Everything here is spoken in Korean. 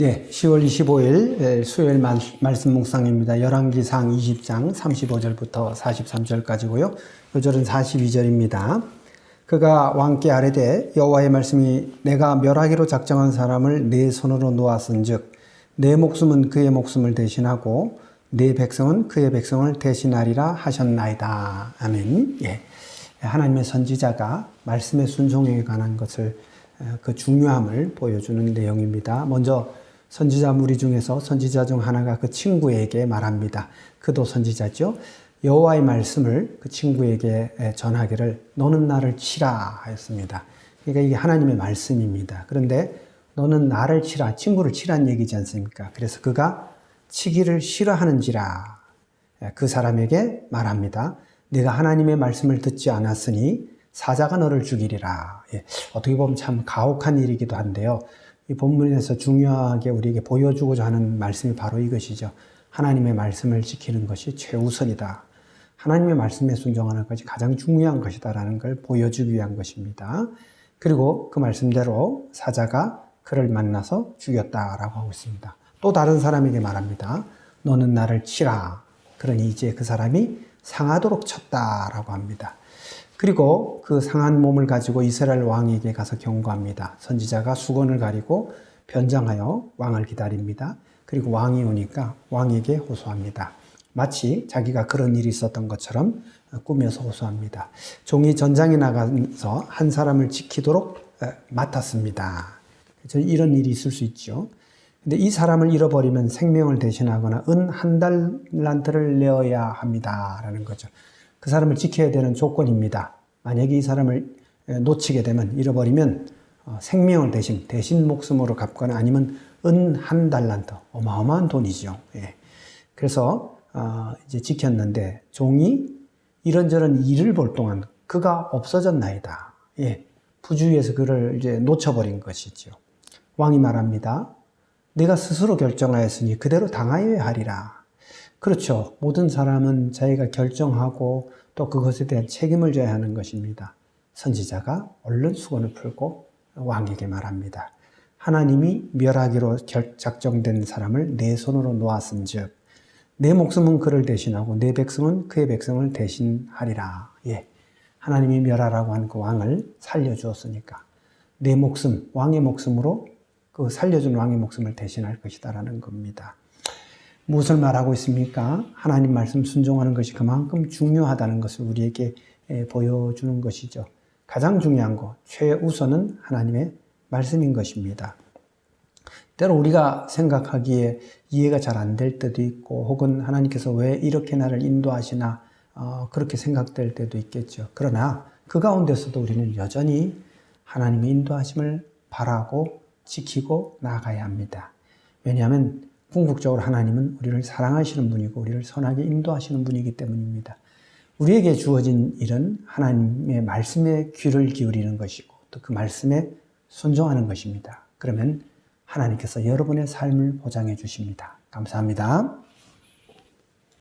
네, 10월 25일 수요일 말씀 묵상입니다. 열왕기상 20장 35절부터 43절까지고요. 요절은 42절입니다. 그가 왕께 아뢰되 여호와의 말씀이 내가 멸하기로 작정한 사람을 내 손으로 놓았은즉 내 목숨은 그의 목숨을 대신하고 내 백성은 그의 백성을 대신하리라 하셨나이다. 아멘. 예. 하나님의 선지자가 말씀에 순종에 관한 것을 그 중요함을 보여주는 내용입니다. 먼저 선지자 무리 중에서 선지자 중 하나가 그 친구에게 말합니다. 그도 선지자죠. 여호와의 말씀을 그 친구에게 전하기를 너는 나를 치라 하였습니다. 그러니까 이게 하나님의 말씀입니다. 그런데 너는 나를 치라, 친구를 치라는 얘기지 않습니까? 그래서 그가 치기를 싫어하는지라 그 사람에게 말합니다. 내가 하나님의 말씀을 듣지 않았으니 사자가 너를 죽이리라. 예, 어떻게 보면 참 가혹한 일이기도 한데요. 이 본문에서 중요하게 우리에게 보여주고자 하는 말씀이 바로 이것이죠. 하나님의 말씀을 지키는 것이 최우선이다. 하나님의 말씀에 순종하는 것이 가장 중요한 것이다라는 걸 보여주기 위한 것입니다. 그리고 그 말씀대로 사자가 그를 만나서 죽였다라고 하고 있습니다. 또 다른 사람에게 말합니다. 너는 나를 치라. 그러니 이제 그 사람이 상하도록 쳤다라고 합니다. 그리고 그 상한 몸을 가지고 이스라엘 왕에게 가서 경고합니다. 선지자가 수건을 가리고 변장하여 왕을 기다립니다. 그리고 왕이 오니까 왕에게 호소합니다. 마치 자기가 그런 일이 있었던 것처럼 꾸며서 호소합니다. 종이 전장에 나가서 한 사람을 지키도록 맡았습니다. 이런 일이 있을 수 있죠. 근데 이 사람을 잃어버리면 생명을 대신하거나 은 한 달란트를 내어야 합니다라는 거죠. 그 사람을 지켜야 되는 조건입니다. 만약에 이 사람을 놓치게 되면, 잃어버리면 생명을 대신 목숨으로 갚거나 아니면 은 한 달란트, 어마어마한 돈이죠. 예. 그래서 이제 지켰는데 종이 이런저런 일을 볼 동안 그가 없어졌나이다. 예. 부주의해서 그를 이제 놓쳐버린 것이죠. 왕이 말합니다. 내가 스스로 결정하였으니 그대로 당하여야 하리라. 그렇죠. 모든 사람은 자기가 결정하고 또 그것에 대한 책임을 져야 하는 것입니다. 선지자가 얼른 수건을 풀고 왕에게 말합니다. 하나님이 멸하기로 작정된 사람을 내 손으로 놓았은즉 내 목숨은 그를 대신하고 내 백성은 그의 백성을 대신하리라. 예. 하나님이 멸하라고 한 그 왕을 살려주었으니까 내 목숨, 왕의 목숨으로 그 살려준 왕의 목숨을 대신할 것이다라는 겁니다. 무엇을 말하고 있습니까? 하나님 말씀 순종하는 것이 그만큼 중요하다는 것을 우리에게 보여주는 것이죠. 가장 중요한 것, 최우선은 하나님의 말씀인 것입니다. 때로 우리가 생각하기에 이해가 잘 안 될 때도 있고 혹은 하나님께서 왜 이렇게 나를 인도하시나 그렇게 생각될 때도 있겠죠. 그러나 그 가운데서도 우리는 여전히 하나님의 인도하심을 바라고 지키고 나아가야 합니다. 왜냐하면 궁극적으로 하나님은 우리를 사랑하시는 분이고 우리를 선하게 인도하시는 분이기 때문입니다. 우리에게 주어진 일은 하나님의 말씀에 귀를 기울이는 것이고 또 그 말씀에 순종하는 것입니다. 그러면 하나님께서 여러분의 삶을 보장해 주십니다. 감사합니다.